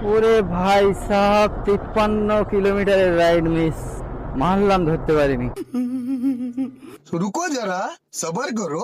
ওরে ভাই সাহেব 53 কিলোমিটারের রাইড মিস, মানলাম ধরতে পারিনি। रुको जरा सबर करो।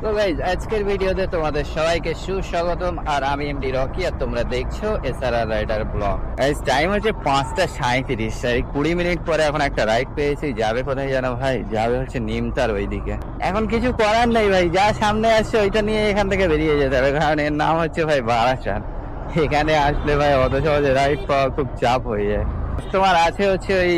তো গাইজ, আজকের ভিডিওতে তোমাদের সবাইকে সুস্বাগতম। আর আমি এমডি রকি, আর তোমরা দেখছো SRR rider blog. Guys, time হচ্ছে 5:37, আর 20 মিনিট পরে এখন একটা রাইড পেয়েছি। যাবে কোথায় জানো ভাই? যাবে হচ্ছে নিমতার ওইদিকে। এখন কিছু করার নেই ভাই, যা সামনে আসছে ওইটা নিয়ে এখান থেকে বেরিয়ে যেতে হবে, কারণ এর নাম হচ্ছে ভাই বারাসাত। এখানে আসলে ভাই অত সহজে রাইড পাওয়া খুব চাপ হয়ে যায়। তোমার আছে হচ্ছে ওই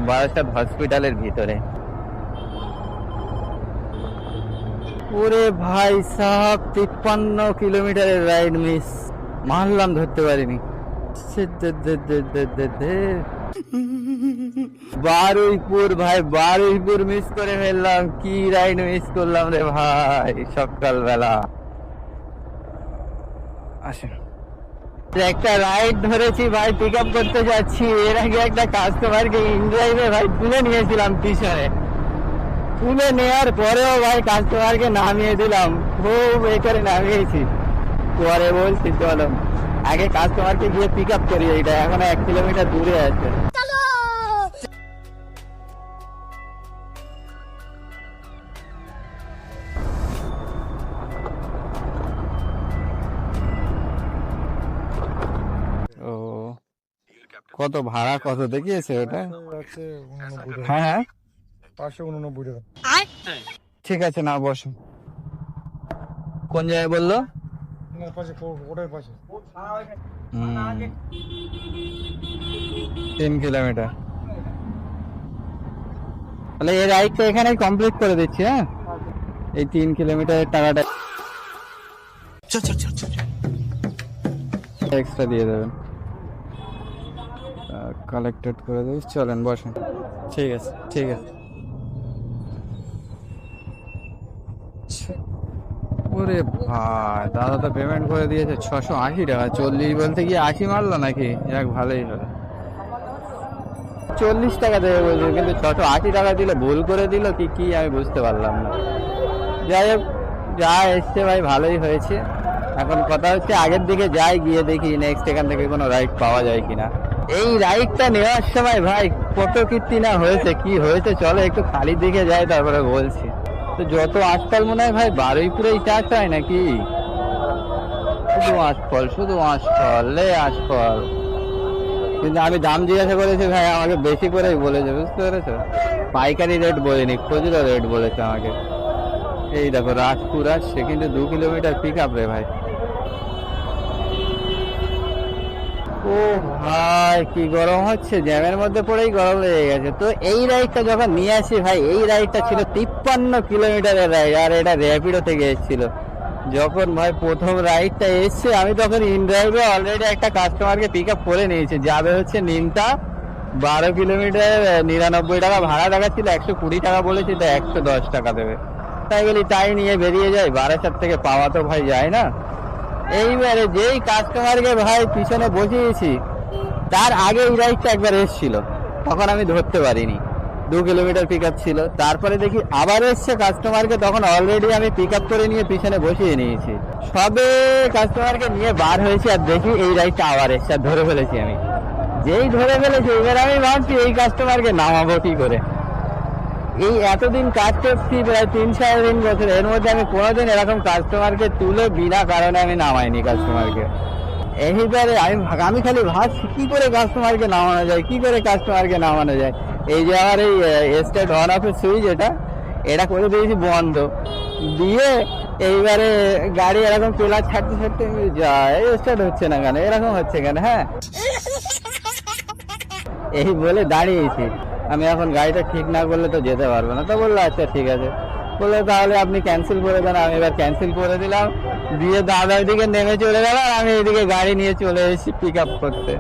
বারাসাত হসপিটালের ভিতরে। ওরে ভাই সাহেব 53 কিলোমিটারের রাইড মিস, মানলাম ধরতে পারিনি। বারুইপুর ভাই, বারুইপুর মিস করে ফেললাম। কি রাইড মিস করলাম রে ভাই সকালবেলা। আসেন, একটা রাইড ধরেছি ভাই, পিক আপ করতে যাচ্ছি। এর আগে একটা কাস্টমারকে ইনড্রাইভে ভাই তুলে নিয়েছিলাম পিছনে। তুলে নেওয়ার পরেও ভাই কাস্টমারকে নামিয়ে দিলাম, খুব এ করে নামিয়েছি। পরে বলছি চলো আগে কাস্টমারকে গিয়ে পিক আপ করি, এটা এখন 1 কিলোমিটার দূরে আছে। ও কত ভাড়া কত দেখিয়েছে ওটা? হ্যাঁ হ্যাঁ 589 টাকা। ঠিক আছে, না বসো। কোন জায়গায় বললো? ওটার পাশে 3 কিলোমিটার। তাহলে এই রাইডটা এখানে কমপ্লিট করে দিচ্ছি। হ্যাঁ, এই 3 কিলোমিটারের টাকাটা এক্সট্রা দিয়ে দেবেন, কালেক্টেড করে দেবেন। চলেন বসেন। ঠিক আছে ঠিক আছে। ওরে ভাই, দাদা তো পেমেন্ট করে দিয়েছে 680 টাকা। 40 বলতে গিয়ে 80 মারলো নাকি? যাক, ভালোই হলো। 40 টাকা দেবে বলছে, কিন্তু 680 টাকা দিলে ভুল করে দিল কি কি আমি বুঝতে পারলাম না। যাই হোক, যা এসছে ভাই ভালোই হয়েছে। এখন কথা হচ্ছে আগের দিকে যাই, গিয়ে দেখি নেক্সট এখান থেকে কোনো রাইড পাওয়া যায় কিনা। এই রাইডটা নেওয়ার সময় ভাই কত কীর্তি না হয়েছে, কি হয়েছে চলো একটু খালি দিকে যাই, তারপরে বলছি। তো যত আজকাল মনে হয় ভাই বারুইপুরেই চাষ হয় নাকি? শুধু আশফল, শুধু আশফল লে আশফল। কিন্তু আমি দাম জিজ্ঞাসা করেছি ভাই, আমাকে বেশি করেই বলেছে, বুঝতে পেরেছো? পাইকারি রেট বলেনি, খুচরো রেট বলেছে আমাকে। এই দেখো রাজপুর আসছে, কিন্তু 2 কিলোমিটার পিক আপ রে ভাই। ও ভাই কি গরম হচ্ছে, জ্যামের মধ্যে পড়েই গরম লেগে গেছে। তো এই রাইডটা যখন নিয়ে আসি ভাই, এই রাইডটা ছিল 53 কিলোমিটারের রাইড, আর এটা র্যাপিডো থেকে এসেছিল। যখন ভাই প্রথম রাইডটা এসছে, আমি তখন ইনড্রাইভে অলরেডি একটা কাস্টমারকে পিক আপ করে নিয়েছি। যাবে হচ্ছে নিমতা, 12 কিলোমিটার 99 টাকা ভাড়া দেখাচ্ছিল, 120 টাকা বলেছি, তো 110 টাকা দেবে। তাই বলি তাই নিয়ে বেরিয়ে যাই। বারাসাত থেকে পাওয়া তো ভাই যায় না। এইবারে যেই কাস্টমারকে ভাই পিছনে বসিয়েছি, তার আগে এই রাইডটা একবার এসেছিল, তখন আমি ধরতে পারিনি। 2 কিলোমিটার পিক আপ ছিল। তারপরে দেখি আবার এসছে কাস্টমারকে, তখন অলরেডি আমি পিক আপ করে নিয়ে পিছনে বসিয়ে নিয়েছি। সবে কাস্টমারকে নিয়ে বার হয়েছি, আর দেখি এই রাইডটা আবার এসছে, আর ধরে ফেলেছি আমি। যেই ধরে ফেলেছি, এবার আমি ভাবছি এই কাস্টমারকে নামাবো কি করে। এই এতদিন কাজ করছি প্রায় 3-3.5 বছর, এর মধ্যে আমি কোনোদিন এরকম কাস্টমারকে তুলে বিনা কারণে আমি নামাইনি কাস্টমারকে। এইবারে আমি খালি ভাবছি কি করে কাস্টমারকে নামানো যায়, কি করে কাস্টমারকে নামানো যায়। এই যে আমার এই স্টার্ট অন অফের সুইচ, এটা করে দিয়েছি বন্ধ দিয়ে। এইবারে গাড়ি এরকম পেলার ছাড়তে ছাড়তে যায়, স্টার্ট হচ্ছে না কেন, এরকম হচ্ছে কেন? হ্যাঁ, এই বলে দাঁড়িয়েছি আমি। এখন গাড়িটা ঠিক না করলে তো যেতে পারবো না। তো বললো আচ্ছা ঠিক আছে, বললো তাহলে আপনি ক্যান্সেল করে দেন। আমি এবার ক্যান্সেল করে দিলাম, দিয়ে দাদা এদিকে নেমে চলে গেল, আর আমি এদিকে গাড়ি নিয়ে চলে এসেছি পিক আপ করতে।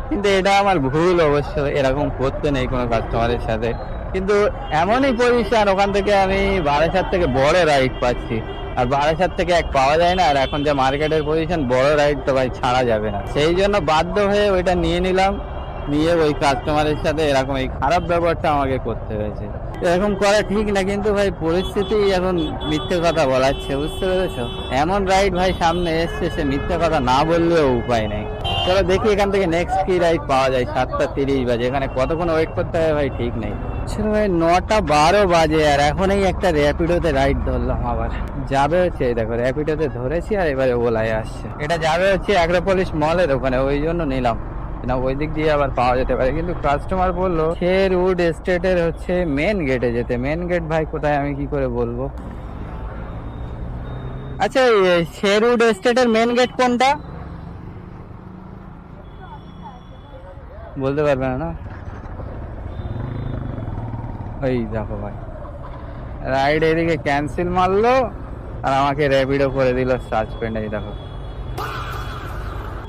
কিন্তু এটা আমার ভুল অবশ্য, এরকম করতে নেই কোনো কাস্টমারের সাথে। কিন্তু এমনই পজিশন, ওখান থেকে আমি বারাসাত থেকে বড় রাইড পাচ্ছি, আর বারাসাত থেকে এক পাওয়া যায় না। আর এখন যে মার্কেটের পজিশন, বড় রাইড তো ভাই ছাড়া যাবে না। সেই জন্য বাধ্য হয়ে ওইটা নিয়ে নিলাম, নিয়ে ওই কাস্টমারের সাথে এরকম এই খারাপ ব্যবহারটা আমাকে করতে হয়েছে। এরকম করা ঠিক না, কিন্তু ভাই পরিস্থিতি এখন মিথ্যে কথা বলাচ্ছে, বুঝতে পেরেছো? এমন রাইড ভাই সামনে এসছে, সে মিথ্যে কথা না বললেও উপায় নেই। চলো দেখি এখান থেকে নেক্সট কি রাইড পাওয়া যায়। 7:30 বাজে, এখানে কতক্ষণ ওয়েট করতে হবে ভাই ঠিক নেই। চলো ভাই 9:12 বাজে, আর এখনই একটা র্যাপিডোতে রাইড ধরলাম। আবার যাবে হচ্ছে, এই দেখো র্যাপিডোতে ধরেছি আর এবারে ওলায় আসছে। এটা যাবে হচ্ছে অ্যাগ্রোপলিস মলের ওখানে, ওই জন্য নিলাম না, ওই দিক দিয়ে আবার পাওয়া যেতে পারে। কিন্তু কাস্টমার বললো শেরউড এস্টেটের হচ্ছে মেন গেটে যেতে। মেন গেট ভাই কোথায় আমি কি করে বলবো? আচ্ছা, শেরউড এস্টেটের মেন গেট কোনটা বলতে পারবে না? ওই দেখো ভাই, রাইড এদিকে ক্যান্সেল মারলো আর আমাকে র্যাপিডো করে দিল সাসপেন্ড। এই দেখো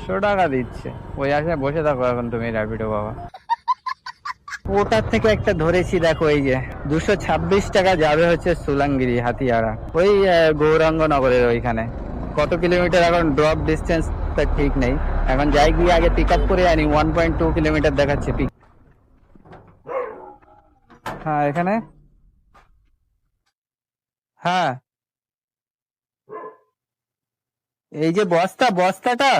100 টাকা দিচ্ছে, ওই আশায় বসে থাকো এখন তুমি র্যাপিডো বাবা। ওটার থেকে একটা ধরেছি দেখো, এই যে 226 টাকা যাবে হচ্ছে সুলাঙ্গিরি হাতিয়াড়া, ওই গৌরাঙ্গ নগরের ওইখানে। কত কিলোমিটার এখন ড্রপ ডিস্টেন্স তা ঠিক নেই, এখন যাই গিয়ে আগে পিক আপ করে আনি। 1.2 কিলোমিটার দেখাচ্ছে পিক। হ্যাঁ এখানে, হ্যাঁ এই যে বস্তাটা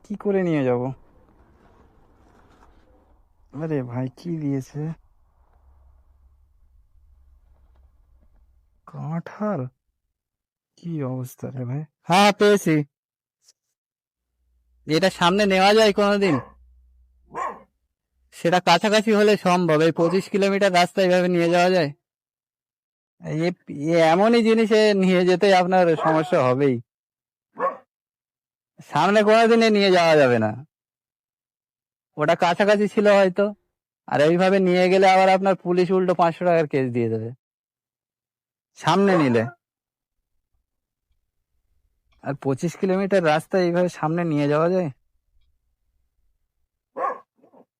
কি করে নিয়ে যাব? আরে ভাই কি দিয়েছে, কাঁঠাল, কি অবস্থা রে ভাই। হ্যাঁ পেয়েছি। এটা সামনে নেওয়া যায় কোনোদিন? সেটা কাছাকাছি হলে সম্ভব। এই 25 কিলোমিটার রাস্তা এইভাবে নিয়ে যাওয়া যায়? এমনই জিনিসে নিয়ে যেতে আপনার সমস্যা হবেই, সামনে কোনোদিনে নিয়ে যাওয়া যাবে না। ওটা কাছাকাছি ছিল হয়তো, আর এইভাবে নিয়ে গেলে আবার আপনার পুলিশ উল্টো 500 টাকার কেস দিয়ে দেবে সামনে নিলে। আর 25 কিলোমিটার রাস্তা এইভাবে সামনে নিয়ে যাওয়া যায়?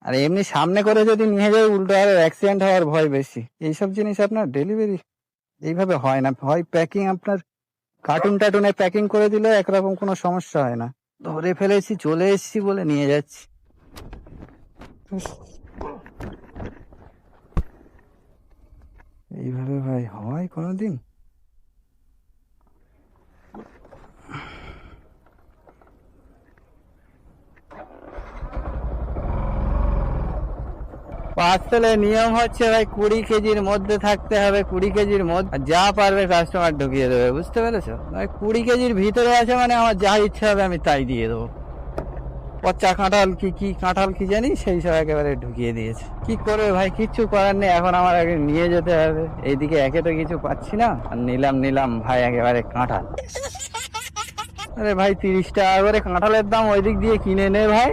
আর এমনি সামনে করে যদি নিয়ে যায় উল্টো আর অ্যাক্সিডেন্ট হওয়ার ভয় বেশি। এইসব জিনিস আপনার ডেলিভারি এইভাবে হয় না, হয় প্যাকিং আপনার কার্টুন টার্টুনে প্যাকিং করে দিলে একরকম কোনো সমস্যা হয় না। ধরে ফেলেছি, চলে এসেছি বলে নিয়ে যাচ্ছি। এইভাবে ভাই হয় কোনোদিন? পার্সেলের নিয়ম হচ্ছে ভাই 20 কেজির মধ্যে থাকতে হবে, 20 কেজির মধ্যে যা পারবে কাস্টমার ঢুকিয়ে দেবে, বুঝতে পেরেছো? ভাই 20 কেজির ভিতরে আছে মানে আমার যা ইচ্ছা হবে আমি তাই দিয়ে দেবো। পচা কাঁঠাল কি কাঁঠাল কি জানি, সেই সব একেবারে ঢুকিয়ে দিয়েছে। কি করবে ভাই, কিচ্ছু করার নেই, এখন আমার আগে নিয়ে যেতে হবে। এইদিকে একে তো কিছু পাচ্ছি না, আর নিলাম ভাই একেবারে কাঁঠাল। আরে ভাই 30 টাকা করে কাঁঠালের দাম, ওই দিক দিয়ে কিনে নে ভাই।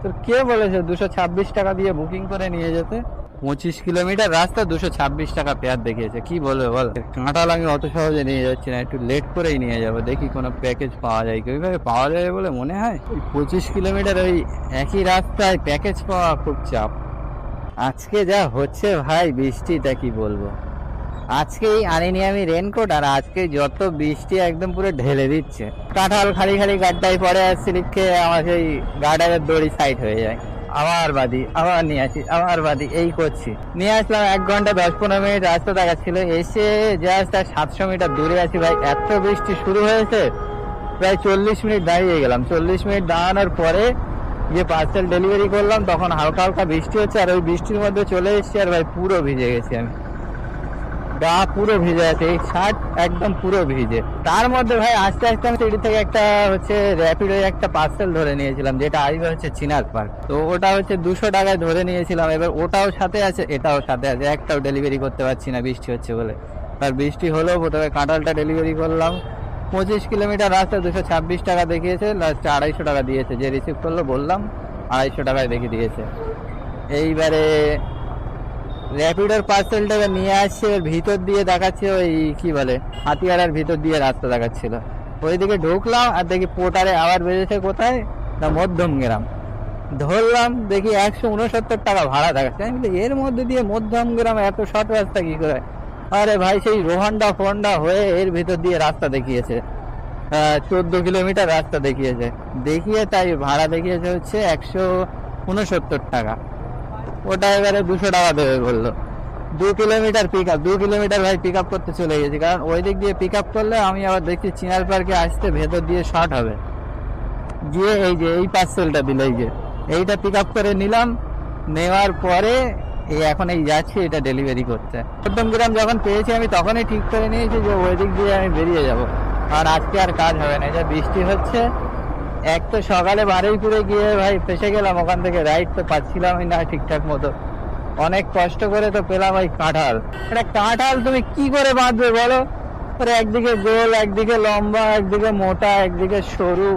তোর কে বলেছে 226 টাকা দিয়ে বুকিং করে নিয়ে যেতে? 25 কিলোমিটার রাস্তা 226 টাকা পেয়ার দেখিয়েছে, কি বলবে বল? কাঁঠাল আমি অত সহজে নিয়ে যাচ্ছি না, একটু লেট করেই নিয়ে যাবো। দেখি কোনো প্যাকেজ পাওয়া যায় কি, ওইভাবে পাওয়া যাবে বলে মনে হয়? 25 কিলোমিটার ওই একই রাস্তায় প্যাকেজ পাওয়া খুব চাপ। আজকে যা হচ্ছে ভাই বৃষ্টিটা কি বলবো। আজকেই আনিনি আমি রেনকোট, আর আজকে যত বৃষ্টি একদম পুরো ঢেলে দিচ্ছে। কাঁঠাল খালি গাড্ডায় পড়ে আর স্লিপ খেয়ে আমার সেই গার্ডারের দড়ি সাইড হয়ে যায়। আবার বাদি, আবার নিয়ে আসি, আবার বাদি, এই করছি। নিয়ে আসলাম 1 ঘন্টা 10-15 মিনিট রাস্তা দেখাচ্ছিল, এসে জাস্ট 700 মিটার দূরে আছি ভাই। এত বৃষ্টি শুরু হয়েছে, প্রায় 40 মিনিট দাঁড়িয়ে গেলাম। 40 মিনিট দাঁড়ানোর পরে যে পার্সেল ডেলিভারি করলাম তখন হালকা বৃষ্টি হচ্ছে, আর ওই বৃষ্টির মধ্যে চলে এসেছি, আর ভাই পুরো ভিজে গেছি আমি, গা পুরো ভিজে আছে, এই শার্ট একদম পুরো ভিজে। তার মধ্যে ভাই আস্তে আমি সিটি থেকে একটা হচ্ছে র্যাপিডো একটা পার্সেল ধরে নিয়েছিলাম, যেটা আসবে হচ্ছে চিনার পার্ক। তো ওটা হচ্ছে 200 টাকায় ধরে নিয়েছিলাম। এবার ওটাও সাথে আছে, এটাও সাথে আছে, একটাও ডেলিভারি করতে পারছি না বৃষ্টি হচ্ছে বলে। আর বৃষ্টি হলো, প্রথমে কাঁঠালটা ডেলিভারি করলাম। 25 কিলোমিটার রাস্তা 226 টাকা দেখিয়েছে, লাস্ট 250 টাকা দিয়েছে। যে রিসিভ করলো বললাম 250 টাকায় দেখিয়ে দিয়েছে। এইবারে র্যাপিডোর পার্সেলটা নিয়ে আসছে, ওর ভিতর দিয়ে দেখাচ্ছে ওই কি বলে হাতিয়াড়ার ভিতর দিয়ে রাস্তা দেখাচ্ছিল। ওইদিকে ঢুকলাম আর দেখি পোর্টারে আবার বেজেছে কোথায় না মধ্যমগ্রাম। ধরলাম, দেখি 169 টাকা ভাড়া দেখাচ্ছে। আমি বলি এর মধ্যে দিয়ে মধ্যমগ্রাম এত শর্ট রাস্তা কি করে? আরে ভাই সেই রোহান্ডা ফোন্ডা হয়ে এর ভিতর দিয়ে রাস্তা দেখিয়েছে, 14 কিলোমিটার রাস্তা দেখিয়ে তাই ভাড়া দেখিয়েছে হচ্ছে 169 টাকা। ওটা এবারে 200 টাকা দেবে বললো। 2 কিলোমিটার পিক আপ, 2 কিলোমিটার ভাই পিক আপ করতে চলে গেছি, কারণ ওই দিক দিয়ে পিক আপ করলে আমি আবার দেখছি চিনার পার্কে আসতে ভেতর দিয়ে শর্ট হবে, গিয়ে এই যে এই পার্সেলটা দিল, এই যে এইটা পিক আপ করে নিলাম, নেওয়ার পরে এই এখন এই যাচ্ছি এটা ডেলিভারি করতে। মধ্যমগ্রাম যখন পেয়েছি আমি তখনই ঠিক করে নিয়েছি যে ওই দিক দিয়ে আমি বেরিয়ে যাব, আর আজকে আর কাজ হবে না, যা বৃষ্টি হচ্ছে। এক তো সকালে বারুইপুরে গিয়ে ভাই ফেসে গেলাম, ওখান থেকে রাইড তো পাচ্ছিলামই না ঠিকঠাক মতো, অনেক কষ্ট করে তো পেলাম ওই কাঁঠাল। এটা কাঁঠাল তুমি কি করে বাঁধবে বলো, ওর একদিকে গোল, একদিকে লম্বা, একদিকে মোটা, একদিকে সরু,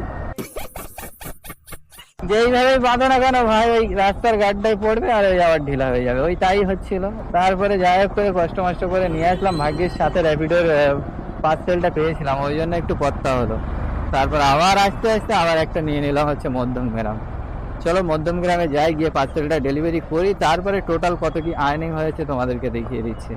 যেইভাবে বাঁধো না কেন ভাই ওই রাস্তার গাড্ডায় পড়বে আর ওই আবার ঢিলা হয়ে যাবে, ওই তাই হচ্ছিল। তারপরে যাই হোক করে কষ্ট মষ্ট করে নিয়ে আসলাম, ভাগ্যের সাথে র্যাপিডোর পার্সেলটা পেয়েছিলাম, ওই জন্য একটু কর্তা হলো। তারপর আবার আস্তে আস্তে আবার একটা নিয়ে নিলাম হচ্ছে মধ্যমগ্রাম। চলো মধ্যমগ্রামে যাই, গিয়ে পার্সেলটা ডেলিভারি করি, তারপরে টোটাল কত কি আর্নিং হয়েছে তোমাদেরকে দেখিয়ে দিচ্ছি।